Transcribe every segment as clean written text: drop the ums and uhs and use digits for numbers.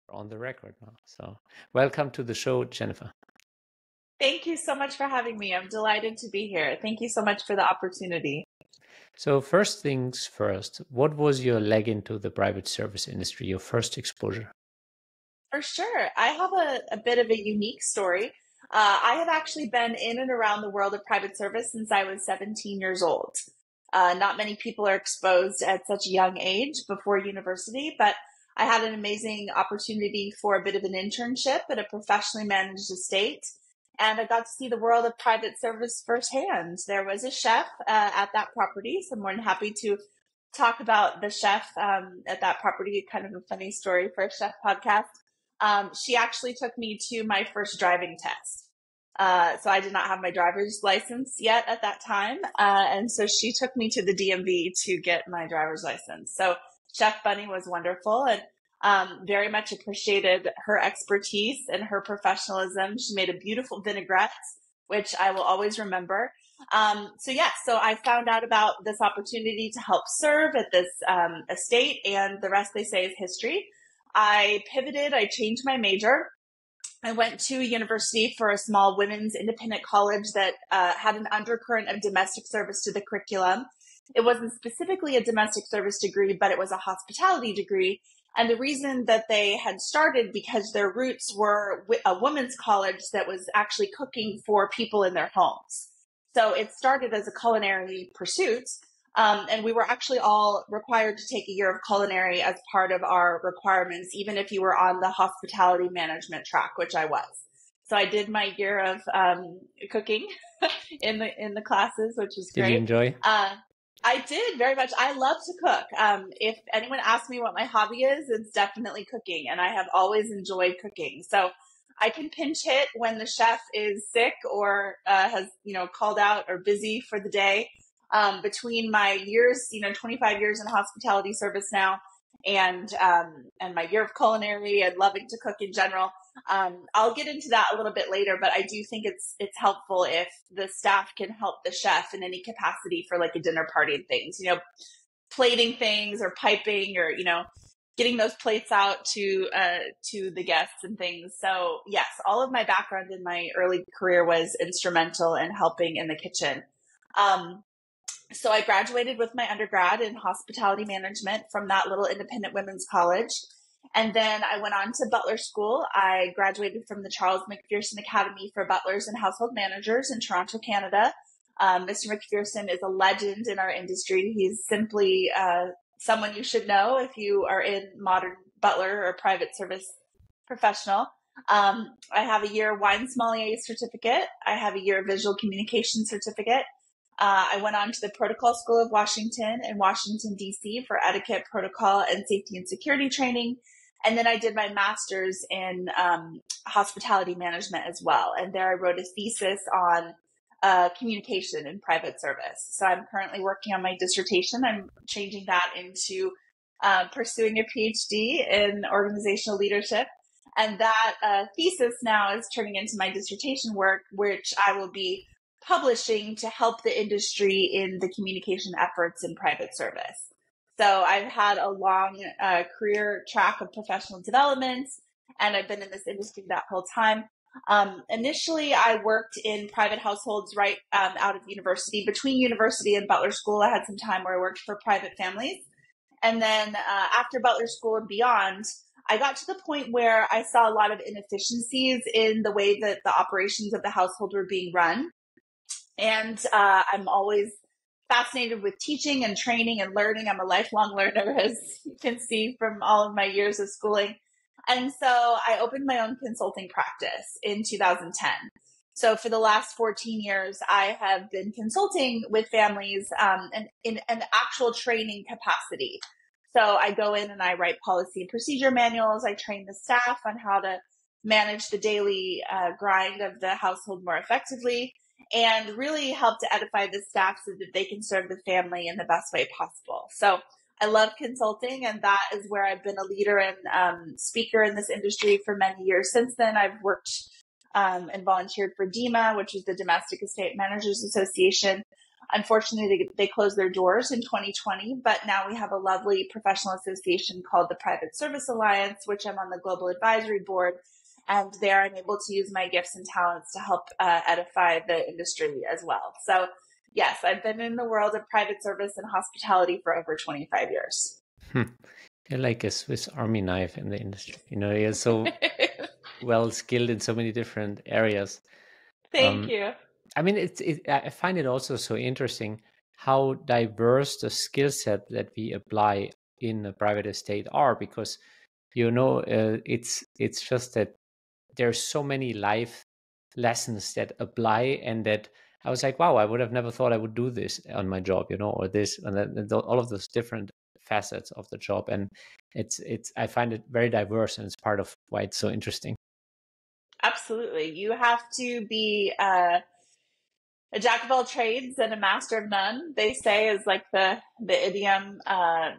On the record now. So, welcome to the show, Jennifer. Thank you so much for having me. I'm delighted to be here. Thank you so much for the opportunity. So, first things first, what was your leg into the private service industry, your first exposure? For sure. I have a bit of a unique story. I have actually been in and around the world of private service since I was 17 years old. Not many people are exposed at such a young age before university, but I had an amazing opportunity for a bit of an internship at a professionally managed estate. And I got to see the world of private service firsthand. There was a chef at that property, so I'm more than happy to talk about the chef at that property. Kind of a funny story for a chef podcast. She actually took me to my first driving test. So I did not have my driver's license yet at that time. And so she took me to the DMV to get my driver's license. So Chef Bunny was wonderful and very much appreciated her expertise and her professionalism. She made a beautiful vinaigrette, which I will always remember. So I found out about this opportunity to help serve at this estate, and the rest, they say, is history. I pivoted, I changed my major. I went to university for a small women's independent college that had an undercurrent of domestic service to the curriculum. It wasn't specifically a domestic service degree, but it was a hospitality degree. And the reason that they had started because their roots were a women's college that was actually cooking for people in their homes. So it started as a culinary pursuit. And we were actually all required to take a year of culinary as part of our requirements, even if you were on the hospitality management track, which I was. So I did my year of cooking in the classes, which was great. Did you enjoy? I did very much. I love to cook. If anyone asks me what my hobby is, it's definitely cooking, and I have always enjoyed cooking. So I can pinch hit when the chef is sick or has called out or busy for the day. Between my years, 25 years in hospitality service now, and my year of culinary and loving to cook in general. I'll get into that a little bit later, but I do think it's helpful if the staff can help the chef in any capacity for like a dinner party and things, plating things or piping or, getting those plates out to the guests and things. So yes, all of my background in my early career was instrumental in helping in the kitchen. So I graduated with my undergrad in hospitality management from that little independent women's college. And then I went on to Butler School. I graduated from the Charles McPherson Academy for Butlers and Household Managers in Toronto, Canada. Mr. McPherson is a legend in our industry. He's simply someone you should know if you are in modern butler or private service professional. I have a year Wine Sommelier certificate. I have a year Visual Communication certificate. I went on to the Protocol School of Washington in Washington, D.C. for etiquette, protocol, and safety and security training. And then I did my master's in hospitality management as well. And there I wrote a thesis on communication in private service. So I'm currently working on my dissertation. I'm changing that into pursuing a PhD in organizational leadership. And that thesis now is turning into my dissertation work, which I will be publishing to help the industry in the communication efforts in private service. So I've had a long career track of professional development, and I've been in this industry that whole time. Initially, I worked in private households right out of university. Between university and Butler School, I had some time where I worked for private families. And then after Butler School and beyond, I got to the point where I saw a lot of inefficiencies in the way that the operations of the household were being run. And I'm always fascinated with teaching and training and learning. I'm a lifelong learner, as you can see from all of my years of schooling. And so I opened my own consulting practice in 2010. So for the last 14 years, I have been consulting with families in an actual training capacity. So I go in and I write policy and procedure manuals. I train the staff on how to manage the daily grind of the household more effectively, and really help to edify the staff so that they can serve the family in the best way possible. So I love consulting, and that is where I've been a leader and speaker in this industry for many years. Since then, I've worked and volunteered for DEMA, which is the Domestic Estate Managers Association. Unfortunately, they closed their doors in 2020, but now we have a lovely professional association called the Private Service Alliance, which I'm on the global advisory board. And there I'm able to use my gifts and talents to help edify the industry as well. So yes, I've been in the world of private service and hospitality for over 25 years. You're like a Swiss Army knife in the industry. You're so well skilled in so many different areas. Thank you. I mean, I find it also so interesting how diverse the skill set that we apply in a private estate are, because it's just that there's so many life lessons that apply, and that I was like, wow, I would have never thought I would do this on my job, or this and then all of those different facets of the job. And it's I find it very diverse, and it's part of why it's so interesting. Absolutely. You have to be a jack of all trades and a master of none, they say, is like the idiom,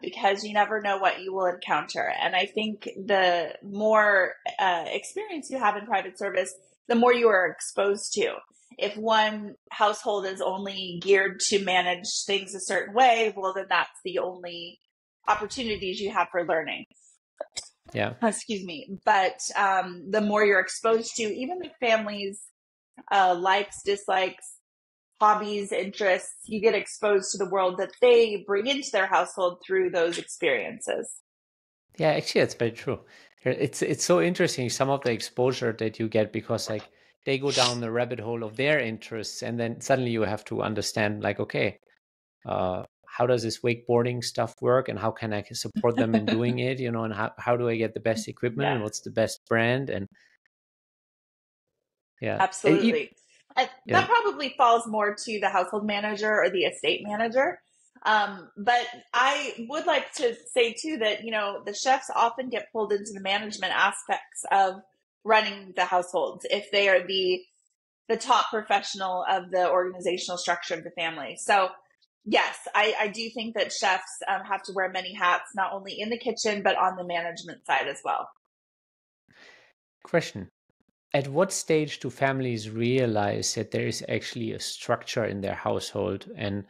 because you never know what you will encounter. And I think the more experience you have in private service, the more you are exposed to. If one household is only geared to manage things a certain way, well, then that's the only opportunities you have for learning. Yeah. Excuse me. But the more you're exposed to, even the family's likes, dislikes, hobbies, interests, you get exposed to the world that they bring into their household through those experiences. Yeah, actually, that's very true. It's so interesting, some of the exposure that you get, because like they go down the rabbit hole of their interests, and then suddenly you have to understand, like, okay, how does this wakeboarding stuff work, and how can I support them in doing it, and how do I get the best equipment, and what's the best brand, and yeah, absolutely. Yeah. That probably falls more to the household manager or the estate manager. But I would like to say too that, the chefs often get pulled into the management aspects of running the households if they are the top professional of the organizational structure of the family. So yes, I do think that chefs have to wear many hats, not only in the kitchen, but on the management side as well. Question. At what stage do families realize that there is actually a structure in their household? And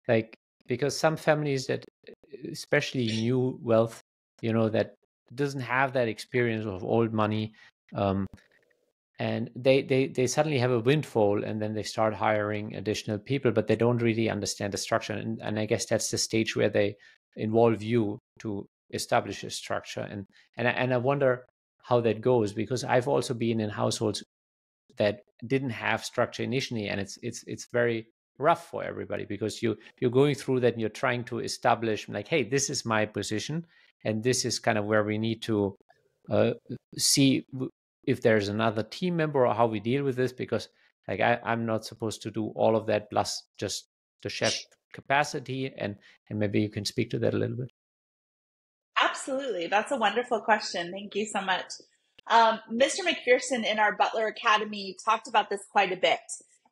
like, because some families that, especially new wealth, that doesn't have that experience of old money, and they suddenly have a windfall, and then they start hiring additional people, but they don't really understand the structure. And I guess that's the stage where they involve you to establish a structure. And I wonder how that goes, because I've also been in households that didn't have structure initially, and it's very rough for everybody, because you're going through that, and you're trying to establish, like, hey, this is my position, and this is kind of where we need to see if there's another team member, or how we deal with this, because like I'm not supposed to do all of that plus just the chef capacity, and maybe you can speak to that a little bit. Absolutely. That's a wonderful question. Thank you so much. Mr. McPherson in our Butler Academy talked about this quite a bit,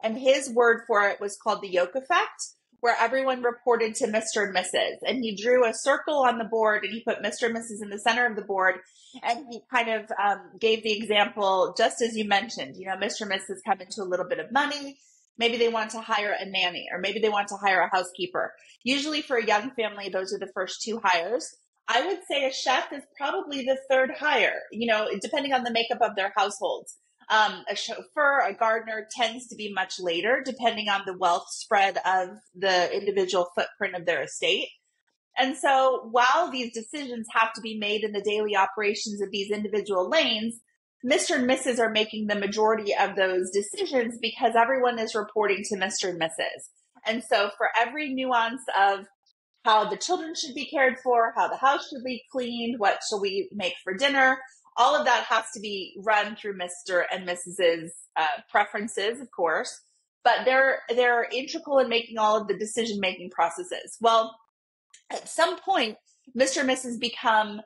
and his word for it was called the yolk effect, where everyone reported to Mr. and Mrs. And he drew a circle on the board, and he put Mr. and Mrs. in the center of the board, and he kind of gave the example, just as you mentioned, Mr. and Mrs. come into a little bit of money. Maybe they want to hire a nanny, or maybe they want to hire a housekeeper. Usually for a young family, those are the first two hires. I would say a chef is probably the third hire, depending on the makeup of their households. A chauffeur, a gardener tends to be much later, depending on the wealth spread of the individual footprint of their estate. And so while these decisions have to be made in the daily operations of these individual lanes, Mr. and Mrs. are making the majority of those decisions, because everyone is reporting to Mr. and Mrs. And so for every nuance of how the children should be cared for, how the house should be cleaned, what shall we make for dinner, all of that has to be run through Mr. and Mrs.'s preferences, of course, but they're integral in making all of the decision-making processes. Well, at some point, Mr. and Mrs. become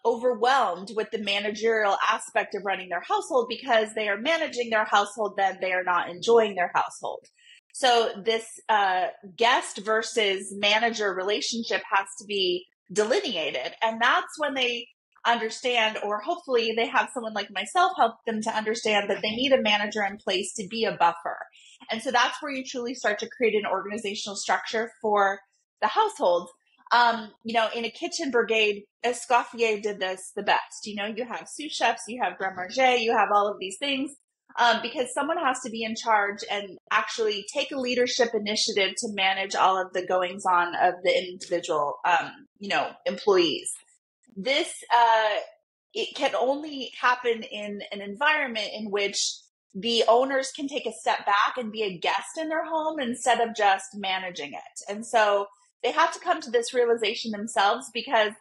overwhelmed with the managerial aspect of running their household, because they are managing their household, then they are not enjoying their household. So this guest versus manager relationship has to be delineated. And that's when they understand, or hopefully they have someone like myself help them to understand that they need a manager in place to be a buffer. And so that's where you truly start to create an organizational structure for the household. In a kitchen brigade, Escoffier did this the best. You have sous chefs, you have grand marché, you have all of these things, because someone has to be in charge and actually take a leadership initiative to manage all of the goings on of the individual, employees. This, it can only happen in an environment in which the owners can take a step back and be a guest in their home instead of just managing it. And so they have to come to this realization themselves, because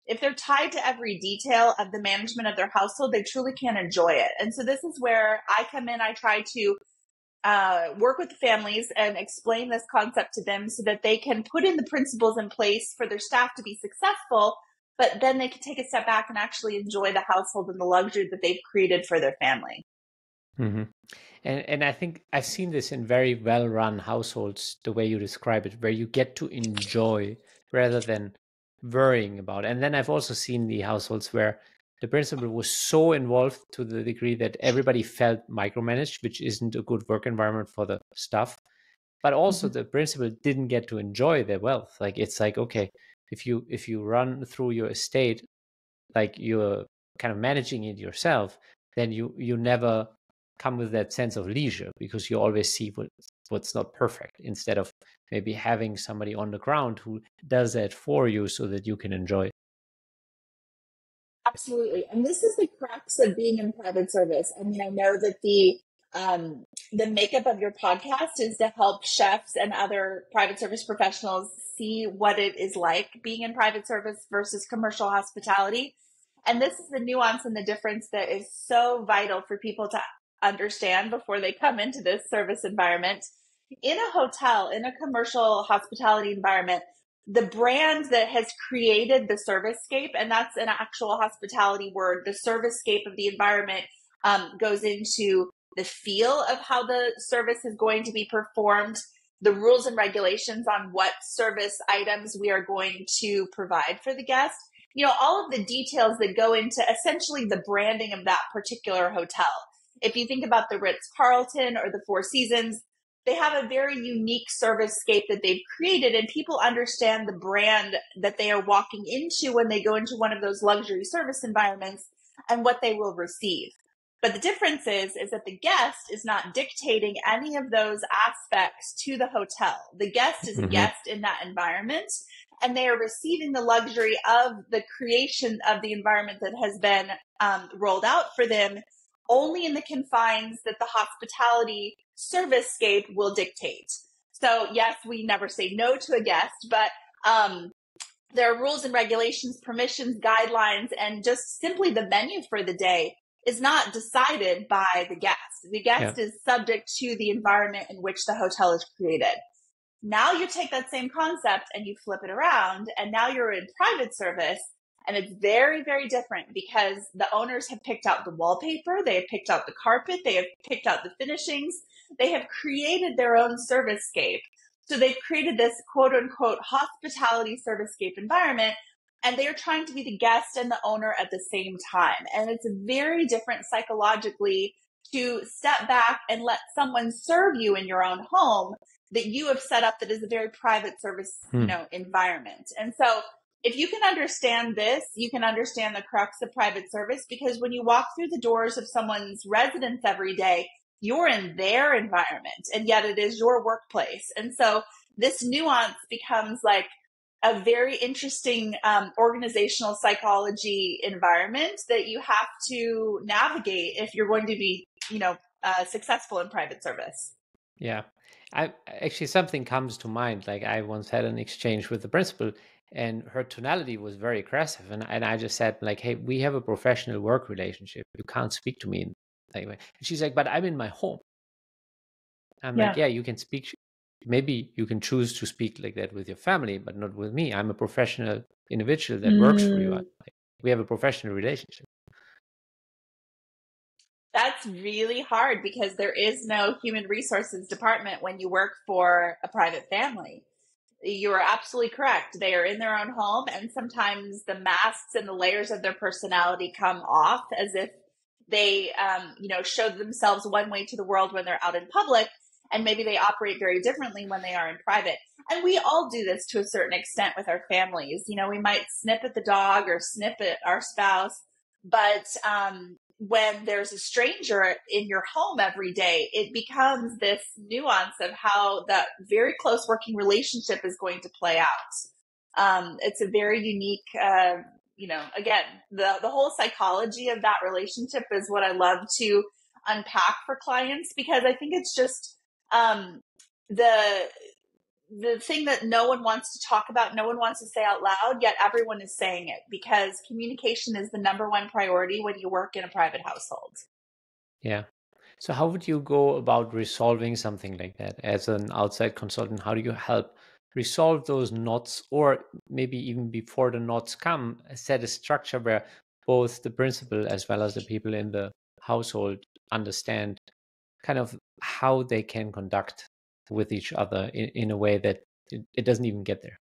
if they're tied to every detail of the management of their household, they truly can't enjoy it. And so this is where I come in. I try to work with the families and explain this concept to them so that they can put in the principles in place for their staff to be successful, but then they can take a step back and actually enjoy the household and the luxury that they've created for their family. Mm-hmm. And I think I've seen this in very well-run households, the way you describe it, where you get to enjoy rather than worrying about. And then I've also seen the households where the principal was so involved to the degree that everybody felt micromanaged, which isn't a good work environment for the staff. But also the principal didn't get to enjoy their wealth. Like, it's like, okay, if you run through your estate like you're kind of managing it yourself, then you never come with that sense of leisure, because you always see what's not perfect, instead of maybe having somebody on the ground who does that for you so that you can enjoy. Absolutely. And this is the crux of being in private service. I mean, I know that the makeup of your podcast is to help chefs and other private service professionals see what it is like being in private service versus commercial hospitality. And this is the nuance and the difference that is so vital for people to understand before they come into this service environment. In a hotel, in a commercial hospitality environment, the brand that has created the servicescape, and that's an actual hospitality word, the servicescape of the environment goes into the feel of how the service is going to be performed, the rules and regulations on what service items we are going to provide for the guest. All of the details that go into essentially the branding of that particular hotel. If you think about the Ritz-Carlton or the Four Seasons, they have a very unique servicescape that they've created, and people understand the brand that they are walking into when they go into one of those luxury service environments and what they will receive. But the difference is that the guest is not dictating any of those aspects to the hotel. The guest is a guest in that environment, and they are receiving the luxury of the creation of the environment that has been rolled out for them, only in the confines that the hospitality servicescape will dictate. So yes, we never say no to a guest, but there are rules and regulations, permissions, guidelines, and just simply the menu for the day is not decided by the guest. The guest is subject to the environment in which the hotel is created. Now you take that same concept and you flip it around, and now you're in private service. And it's very, very different, because the owners have picked out the wallpaper, they have picked out the carpet, they have picked out the finishings, they have created their own servicescape. So they've created this quote unquote hospitality servicescape environment, and they are trying to be the guest and the owner at the same time. And it's very different psychologically to step back and let someone serve you in your own home that you have set up that is a very private service, environment. And so if you can understand this, you can understand the crux of private service, because when you walk through the doors of someone's residence every day, you're in their environment, and yet it is your workplace. And so this nuance becomes like a very interesting organizational psychology environment that you have to navigate if you're going to be, successful in private service. Yeah. I actually, something comes to mind. Like, I once had an exchange with the principal, and her tonality was very aggressive. And I just said, like, hey, we have a professional work relationship. You can't speak to me in that way. And she's like, but I'm in my home. I'm like, yeah, you can speak. Maybe you can choose to speak like that with your family, but not with me. I'm a professional individual that works for you. Like, we have a professional relationship. That's really hard, because there is no human resources department when you work for a private family. You are absolutely correct. They are in their own home, and sometimes the masks and the layers of their personality come off as if they, show themselves one way to the world when they're out in public, and maybe they operate very differently when they are in private. And we all do this to a certain extent with our families. We might snip at the dog or snip at our spouse, but when there's a stranger in your home every day, it becomes this nuance of how that very close working relationship is going to play out. It's a very unique, again, the whole psychology of that relationship is what I love to unpack for clients, because I think it's just the thing that no one wants to talk about, no one wants to say out loud, yet everyone is saying it, because communication is the number one priority when you work in a private household. Yeah. So how would you go about resolving something like that as an outside consultant? How do you help resolve those knots, or maybe even before the knots come, set a structure where both the principal as well as the people in the household understand kind of how they can conduct with each other in a way that it doesn't even get there?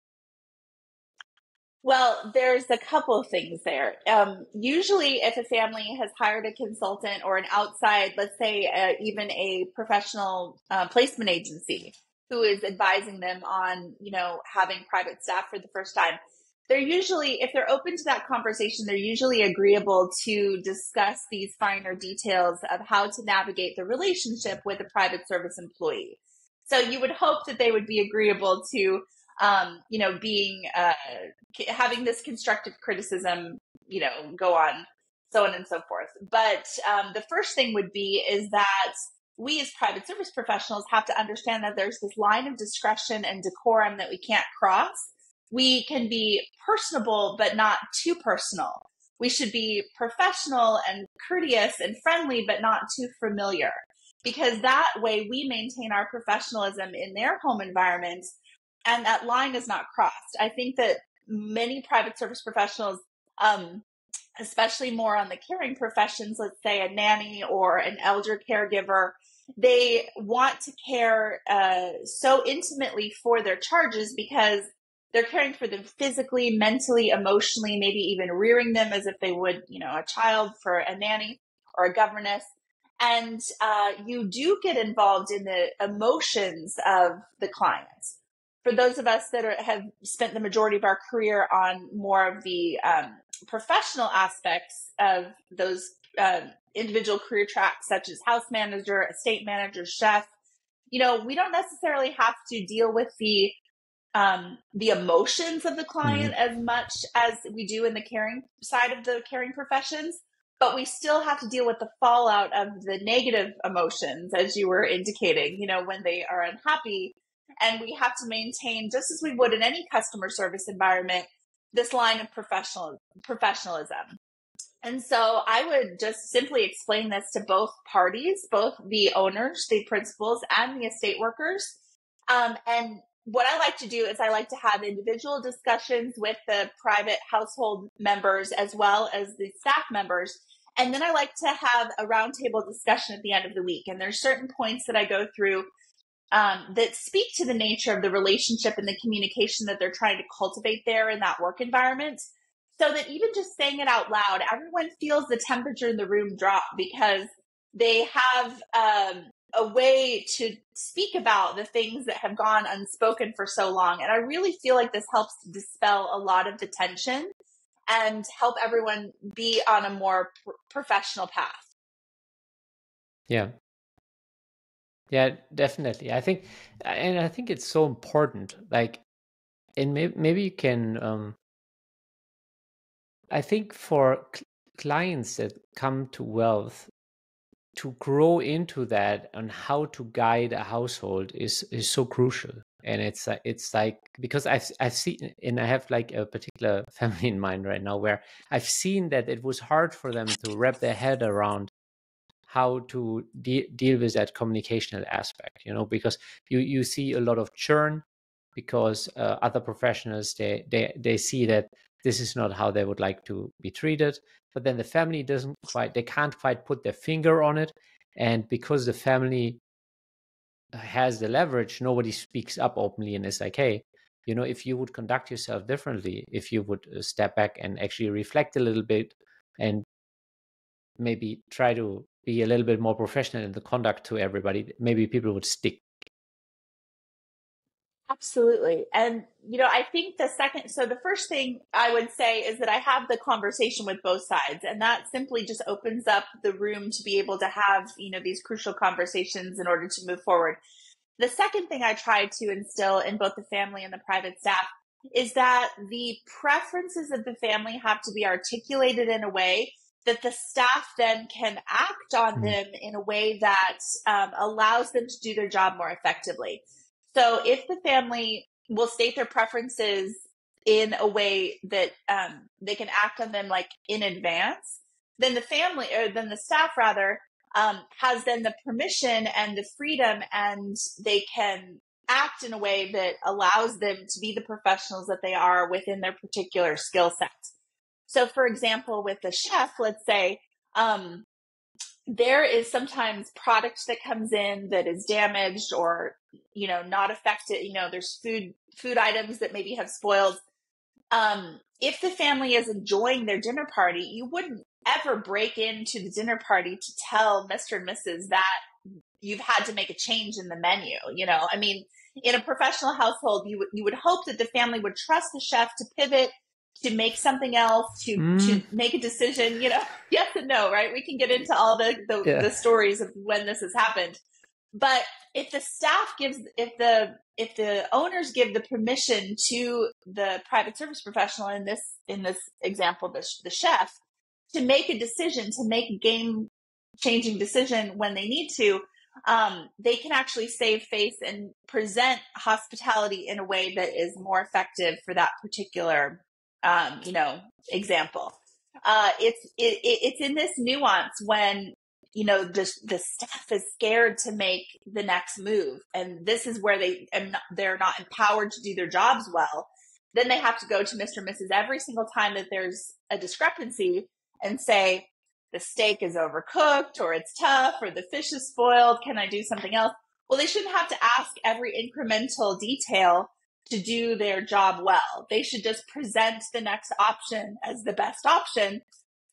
Well, there's a couple of things there. Usually, if a family has hired a consultant or an outside, let's say even a professional placement agency who is advising them on, having private staff for the first time, they're usually, if they're open to that conversation, they're usually agreeable to discuss these finer details of how to navigate the relationship with a private service employee. So you would hope that they would be agreeable to being having this constructive criticism, go on, so on and so forth. But the first thing would be is that we as private service professionals have to understand that there's this line of discretion and decorum that we can't cross. We can be personable, but not too personal. We should be professional and courteous and friendly, but not too familiar, because that way we maintain our professionalism in their home environment, and that line is not crossed. I think that many private service professionals, especially more on the caring professions, let's say a nanny or an elder caregiver, they want to care so intimately for their charges because they're caring for them physically, mentally, emotionally, maybe even rearing them as if they would, a child for a nanny or a governess. And you do get involved in the emotions of the clients. For those of us that have spent the majority of our career on more of the professional aspects of those individual career tracks, such as house manager, estate manager, chef, we don't necessarily have to deal with the emotions of the client as much as we do in the caring side of the caring professions, but we still have to deal with the fallout of the negative emotions, as you were indicating, when they are unhappy. And we have to maintain, just as we would in any customer service environment, this line of professionalism. And so I would just simply explain this to both parties, both the owners, the principals, and the estate workers. And what I like to do is I like to have individual discussions with the private household members as well as the staff members. And then I like to have a roundtable discussion at the end of the week. And there's certain points that I go through that speak to the nature of the relationship and the communication that they're trying to cultivate there in that work environment, so that even just saying it out loud, everyone feels the temperature in the room drop, because they have a way to speak about the things that have gone unspoken for so long. And I really feel like this helps to dispel a lot of the tension and help everyone be on a more professional path. Yeah. Yeah, definitely. I think it's so important. Like, and maybe you can. I think for clients that come to wealth, to grow into that and how to guide a household is so crucial. And it's like, because I've seen, and I have like a particular family in mind right now where I've seen that it was hard for them to wrap their head around how to deal with that communicational aspect, because you see a lot of churn, because other professionals, they see that this is not how they would like to be treated, but then the family they can't quite put their finger on it, and because the family has the leverage, nobody speaks up openly and is like, hey, if you would conduct yourself differently, if you would step back and actually reflect a little bit and maybe try to be a little bit more professional in the conduct to everybody, maybe people would stick. Absolutely. And, I think the first thing I would say is that I have the conversation with both sides, and that simply just opens up the room to be able to have, these crucial conversations in order to move forward. The second thing I try to instill in both the family and the private staff is that the preferences of the family have to be articulated in a way that the staff then can act on them in a way that allows them to do their job more effectively. So if the family will state their preferences in a way that they can act on them like in advance, then the staff rather has then the permission and the freedom, and they can act in a way that allows them to be the professionals that they are within their particular skill set. So for example, with the chef, let's say, there is sometimes product that comes in that is damaged or, not affected. There's food items that maybe have spoiled. If the family is enjoying their dinner party, you wouldn't ever break into the dinner party to tell Mr. and Mrs. that you've had to make a change in the menu. In a professional household, you would hope that the family would trust the chef to pivot, to make something else, to make a decision, yes and no, right? We can get into all the stories of when this has happened. But if the staff if the owners give the permission to the private service professional, in this example, the chef, to make a decision, to make a game-changing decision when they need to, they can actually save face and present hospitality in a way that is more effective for that particular example. It's in this nuance when, the staff is scared to make the next move. And this is where they're not empowered to do their jobs well. Then they have to go to Mr. and Mrs. every single time that there's a discrepancy and say, the steak is overcooked, or it's tough, or the fish is spoiled. Can I do something else? Well, they shouldn't have to ask every incremental detail to do their job well. They should just present the next option as the best option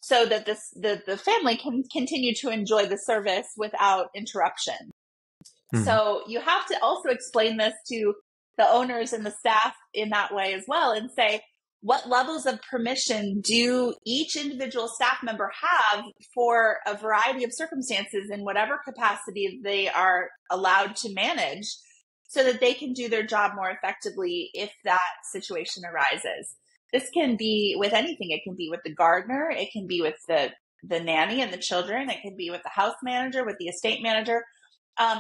so that the family can continue to enjoy the service without interruption. So you have to also explain this to the owners and the staff in that way as well, and say, what levels of permission do each individual staff member have for a variety of circumstances in whatever capacity they are allowed to manage, so that they can do their job more effectively if that situation arises. This can be with anything. It can be with the gardener. It can be with the nanny and the children. It can be with the house manager, with the estate manager.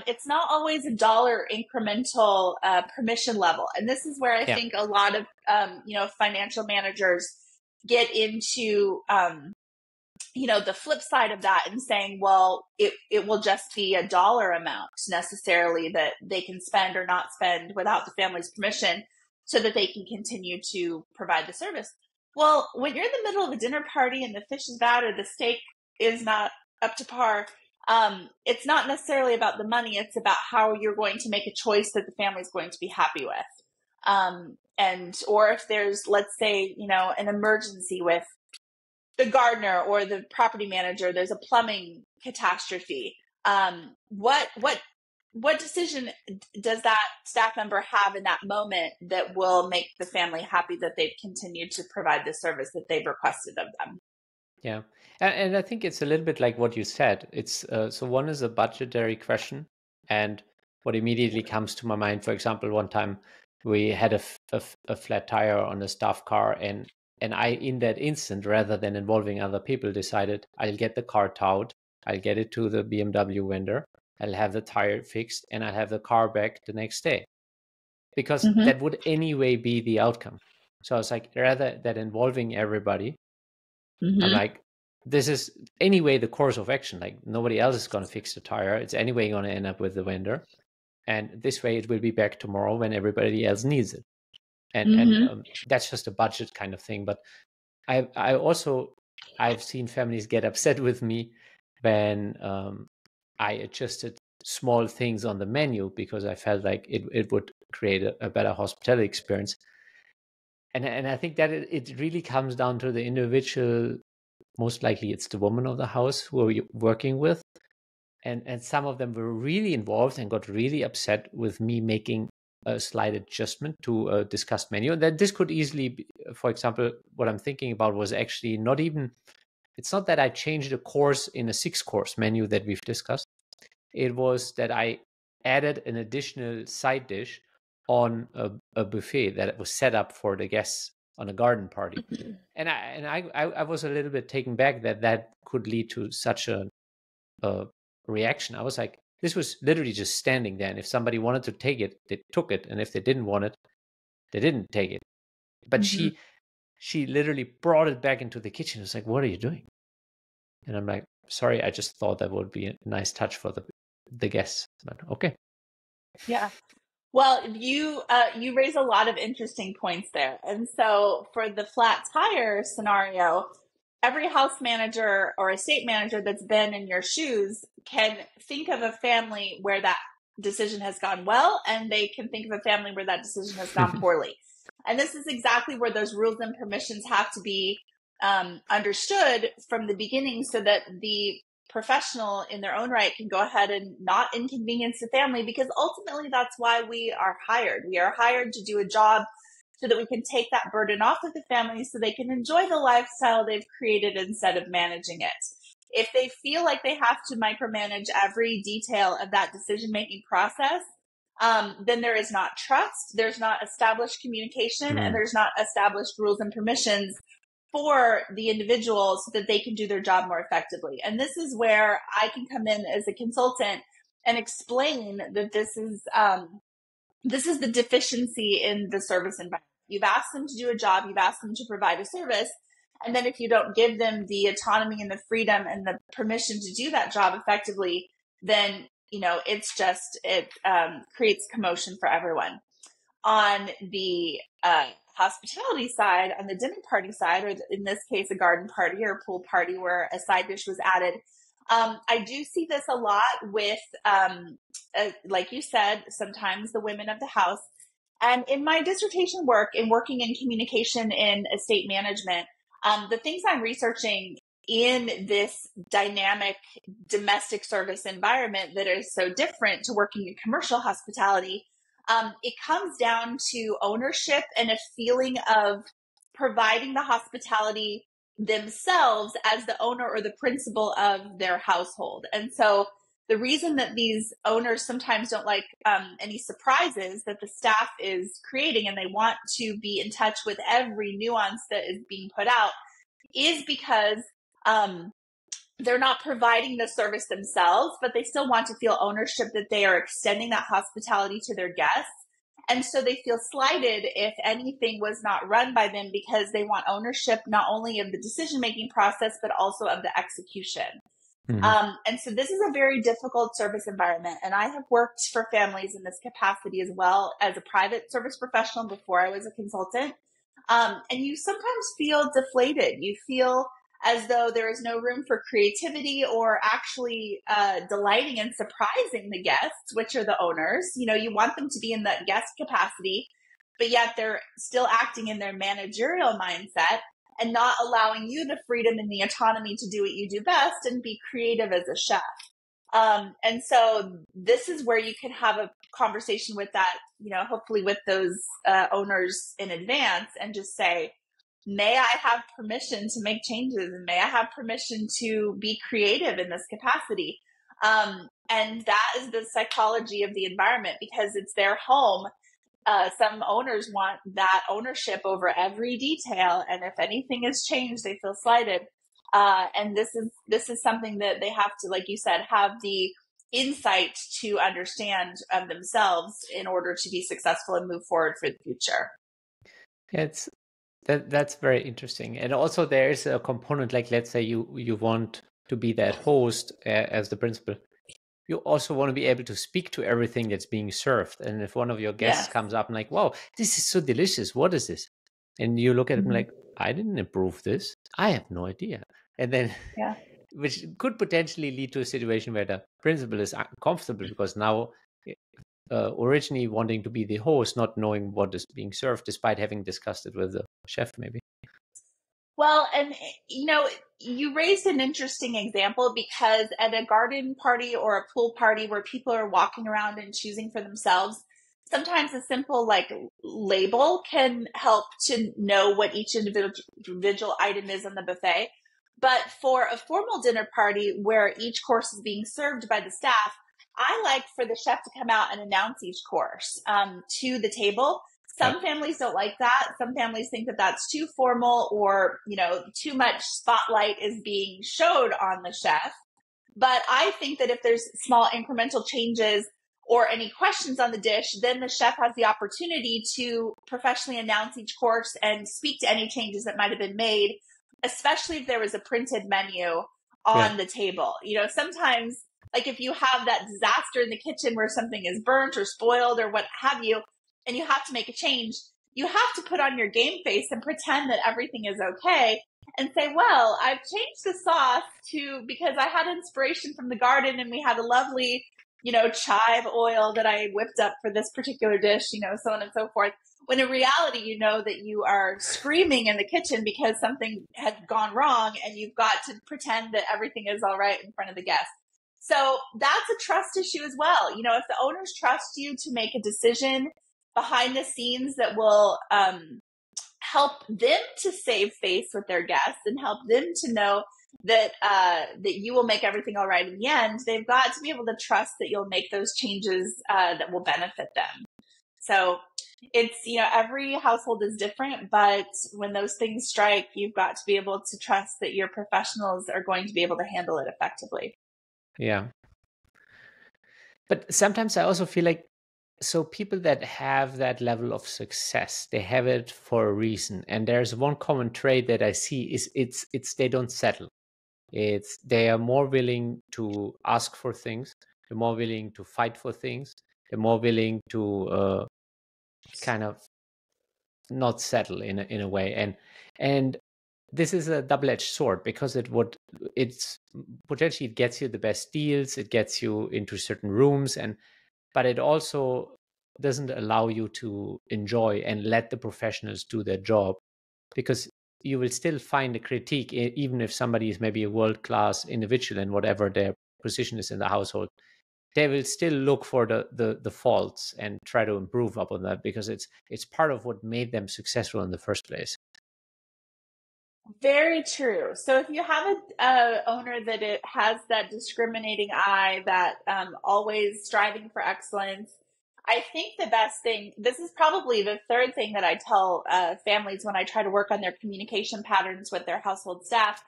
It's not always a dollar incremental permission level. And this is where I think a lot of, financial managers get into, the flip side of that and saying, well, it will just be a dollar amount necessarily that they can spend or not spend without the family's permission, so that they can continue to provide the service. Well, when you're in the middle of a dinner party and the fish is bad or the steak is not up to par, it's not necessarily about the money. It's about how you're going to make a choice that the family is going to be happy with. Or if there's, let's say, an emergency with the gardener or the property manager, there's a plumbing catastrophe. What decision does that staff member have in that moment that will make the family happy that they've continued to provide the service that they've requested of them? Yeah. And I think it's a little bit like what you said. It's so one is a budgetary question, and what immediately comes to my mind, for example, one time we had a flat tire on a staff car, and I, in that instant, rather than involving other people, decided I'll get the car towed, I'll get it to the BMW vendor, I'll have the tire fixed, and I'll have the car back the next day. Because that would anyway be the outcome. So I was like, rather than involving everybody, I'm like, this is anyway the course of action. Like, nobody else is going to fix the tire. It's anyway going to end up with the vendor. And this way it will be back tomorrow when everybody else needs it. And that's just a budget kind of thing. But I've seen families get upset with me when I adjusted small things on the menu because I felt like it would create a better hospitality experience. And I think that it really comes down to the individual. Most likely it's the woman of the house who you're working with. And some of them were really involved and got really upset with me making a slight adjustment to a discussed menu. And that this could easily be, for example, what I'm thinking about was actually not even, it's not that I changed a course in a 6-course menu that we've discussed. It was that I added an additional side dish on a buffet that was set up for the guests on a garden party. And I was a little bit taken back that could lead to such a reaction. I was like, this was literally just standing there. And if somebody wanted to take it, they took it. And if they didn't want it, they didn't take it. But she literally brought it back into the kitchen. It was like, what are you doing? And I'm like, sorry, I just thought that would be a nice touch for the guests. But okay. Yeah. Well, you raise a lot of interesting points there. And so for the flat tire scenario, every house manager or estate manager that's been in your shoes can think of a family where that decision has gone well, and they can think of a family where that decision has gone poorly. And this is exactly where those rules and permissions have to be understood from the beginning, so that the professional in their own right can go ahead and not inconvenience the family, because ultimately that's why we are hired. We are hired to do a job so that we can take that burden off of the family so they can enjoy the lifestyle they've created instead of managing it. If they feel like they have to micromanage every detail of that decision-making process, then there is not trust, there's not established communication, and there's not established rules and permissions for the individuals so that they can do their job more effectively. And this is where I can come in as a consultant and explain that this is the deficiency in the service environment. You've asked them to do a job, you've asked them to provide a service, and then if you don't give them the autonomy and the freedom and the permission to do that job effectively, then it creates commotion for everyone. On the hospitality side, on the dinner party side, or in this case, a garden party or a pool party where a side dish was added, I do see this a lot with, like you said, sometimes the women of the house. And in my dissertation work and working in communication in estate management, the things I'm researching in this dynamic domestic service environment that is so different to working in commercial hospitality, it comes down to ownership and a feeling of providing the hospitality themselves as the owner or the principal of their household. And so the reason that these owners sometimes don't like any surprises that the staff is creating, and they want to be in touch with every nuance that is being put out, is because they're not providing the service themselves, but they still want to feel ownership that they are extending that hospitality to their guests. And so they feel slighted if anything was not run by them, because they want ownership not only of the decision-making process, but also of the execution. And so this is a very difficult service environment. And I have worked for families in this capacity as well as a private service professional before I was a consultant. And you sometimes feel deflated. You feel as though there is no room for creativity or actually delighting and surprising the guests, which are the owners. You want them to be in the guest capacity, but yet they're still acting in their managerial mindset and not allowing you the freedom and the autonomy to do what you do best and be creative as a chef. And so this is where you can have a conversation with that, hopefully with those owners in advance, and just say, may I have permission to make changes, and may I have permission to be creative in this capacity? And that is the psychology of the environment, because it's their home. Some owners want that ownership over every detail, and if anything has changed, they feel slighted. And this is something that they have to, like you said, have the insight to understand themselves in order to be successful and move forward for the future. Yeah, that's very interesting. And also there is a component, like let's say you want to be that host as the principal. You also want to be able to speak to everything that's being served. And if one of your guests comes up and like, wow, this is so delicious, what is this? And you look at them like, I didn't approve this. I have no idea. And then which could potentially lead to a situation where the principal is uncomfortable because now originally wanting to be the host, not knowing what is being served, despite having discussed it with the chef, maybe. Well, and you raised an interesting example because at a garden party or a pool party where people are walking around and choosing for themselves, sometimes a simple like label can help to know what each individual item is on the buffet. But for a formal dinner party where each course is being served by the staff, I like for the chef to come out and announce each course to the table. Some families don't like that. Some families think that that's too formal or, too much spotlight is being showed on the chef. But I think that if there's small incremental changes or any questions on the dish, then the chef has the opportunity to professionally announce each course and speak to any changes that might have been made, especially if there was a printed menu on the table. Sometimes, like if you have that disaster in the kitchen where something is burnt or spoiled or what have you, and you have to make a change, you have to put on your game face and pretend that everything is okay and say, well, I've changed the sauce because I had inspiration from the garden and we had a lovely, chive oil that I whipped up for this particular dish, so on and so forth. When in reality, you know that you are screaming in the kitchen because something had gone wrong and you've got to pretend that everything is all right in front of the guests. So that's a trust issue as well. If the owners trust you to make a decision behind the scenes that will help them to save face with their guests and help them to know that you will make everything all right in the end, they've got to be able to trust that you'll make those changes that will benefit them. So it's, every household is different, but when those things strike, you've got to be able to trust that your professionals are going to be able to handle it effectively. Yeah. But sometimes I also feel like, so people that have that level of success, they have it for a reason. And there's one common trait that I see is it's they don't settle. They are more willing to ask for things. They're more willing to fight for things. They're more willing to kind of not settle in a way. And this is a double-edged sword because it's potentially it gets you the best deals, it gets you into certain rooms, but it also doesn't allow you to enjoy and let the professionals do their job, because you will still find a critique even if somebody is maybe a world-class individual in whatever their position is in the household. They will still look for the faults and try to improve upon that because it's part of what made them successful in the first place. Very true. So if you have a owner that it has that discriminating eye, that always striving for excellence, I think the best thing, this is probably the third thing that I tell families when I try to work on their communication patterns with their household staff,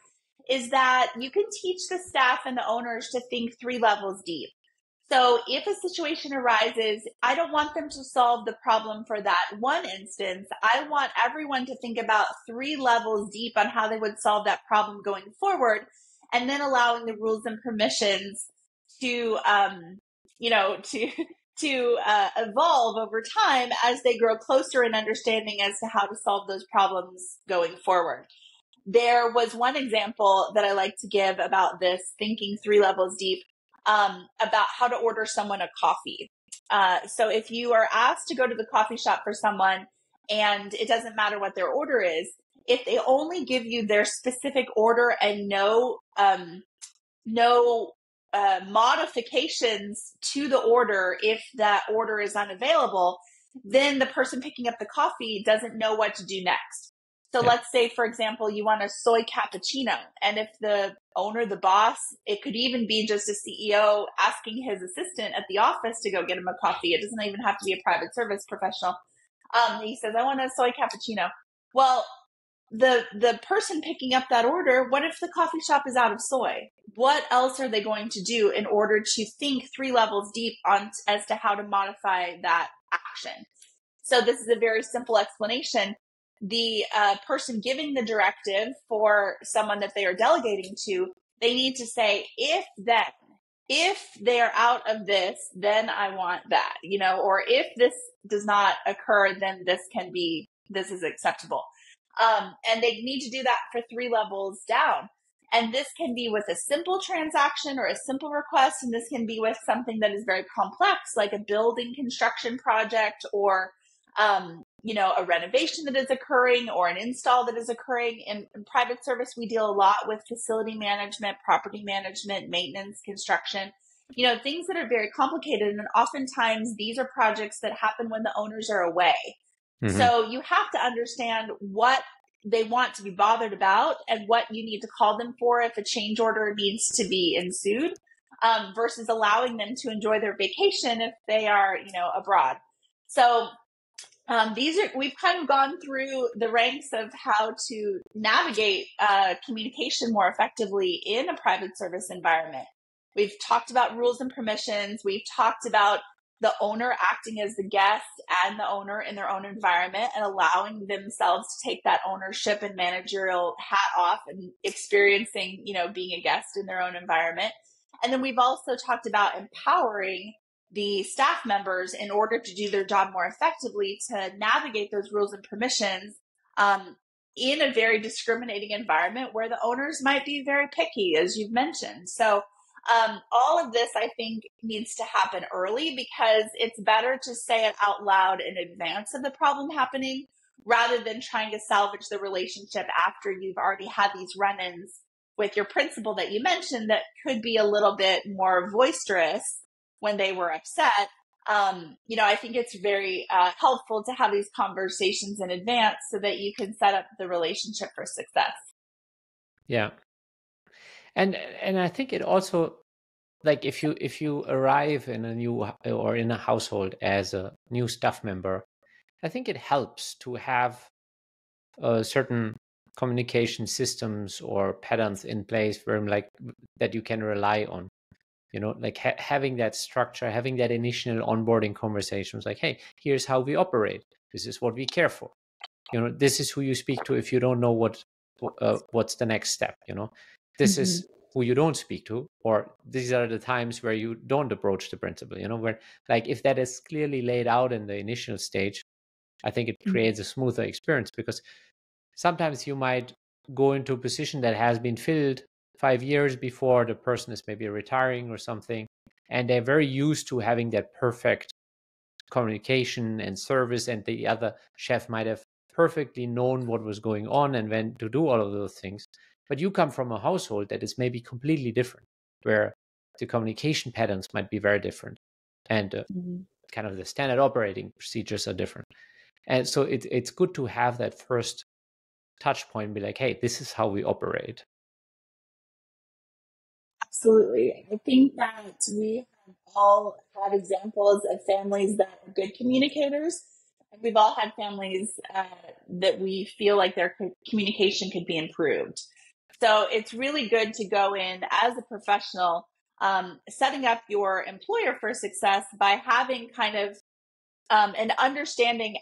is that you can teach the staff and the owners to think 3 levels deep. So if a situation arises, I don't want them to solve the problem for that one instance. I want everyone to think about 3 levels deep on how they would solve that problem going forward, and then allowing the rules and permissions to, evolve over time as they grow closer in understanding as to how to solve those problems going forward. There was one example that I like to give about this thinking 3 levels deep. About how to order someone a coffee. So if you are asked to go to the coffee shop for someone and it doesn't matter what their order is, if they only give you their specific order and no modifications to the order if that order is unavailable, then the person picking up the coffee doesn't know what to do next. So let's say, for example, you want a soy cappuccino. And if the owner, the boss, it could even be just a CEO asking his assistant at the office to go get him a coffee. It doesn't even have to be a private service professional. He says, I want a soy cappuccino. Well, the person picking up that order, what if the coffee shop is out of soy? What else are they going to do in order to think 3 levels deep as to how to modify that action? So this is a very simple explanation. The person giving the directive for someone that they are delegating to, they need to say, if they are out of this, then I want that, or if this does not occur, then this is acceptable. And they need to do that for 3 levels down. And this can be with a simple transaction or a simple request. And this can be with something that is very complex, like a building construction project or, a renovation that is occurring or an install that is occurring. In private service, we deal a lot with facility management, property management, maintenance, construction, things that are very complicated. And oftentimes these are projects that happen when the owners are away. Mm-hmm. So you have to understand what they want to be bothered about and what you need to call them for if a change order needs to be ensued, versus allowing them to enjoy their vacation if they are, abroad. So we've kind of gone through the ranks of how to navigate communication more effectively in a private service environment. We've talked about rules and permissions. We've talked about the owner acting as the guest and the owner in their own environment and allowing themselves to take that ownership and managerial hat off and experiencing, being a guest in their own environment. And then we've also talked about empowering the staff members in order to do their job more effectively to navigate those rules and permissions in a very discriminating environment where the owners might be very picky, as you've mentioned. So all of this, I think, needs to happen early because it's better to say it out loud in advance of the problem happening rather than trying to salvage the relationship after you've already had these run-ins with your principal that you mentioned that could be a little bit more boisterous when they were upset. I think it's very helpful to have these conversations in advance so that you can set up the relationship for success. Yeah. And I think it also, like, if you arrive in a new or in a household as a new staff member, I think it helps to have certain communication systems or patterns in place where like that you can rely on. Like having that structure, having that initial onboarding conversations, like, hey, here's how we operate. This is what we care for. This is who you speak to if you don't know what's the next step. This is who you don't speak to, or these are the times where you don't approach the principal. Where, like, if that is clearly laid out in the initial stage, I think it creates a smoother experience, because sometimes you might go into a position that has been filled 5 years before the person is maybe retiring or something, and they're very used to having that perfect communication and service, and the other chef might have perfectly known what was going on and when to do all of those things. But you come from a household that is maybe completely different, where the communication patterns might be very different, and kind of the standard operating procedures are different. And so it's good to have that first touch point, be like, hey, this is how we operate. Absolutely. I think that we have all had examples of families that are good communicators. And we've all had families that we feel like their communication could be improved. So it's really good to go in as a professional, setting up your employer for success by having kind of an understanding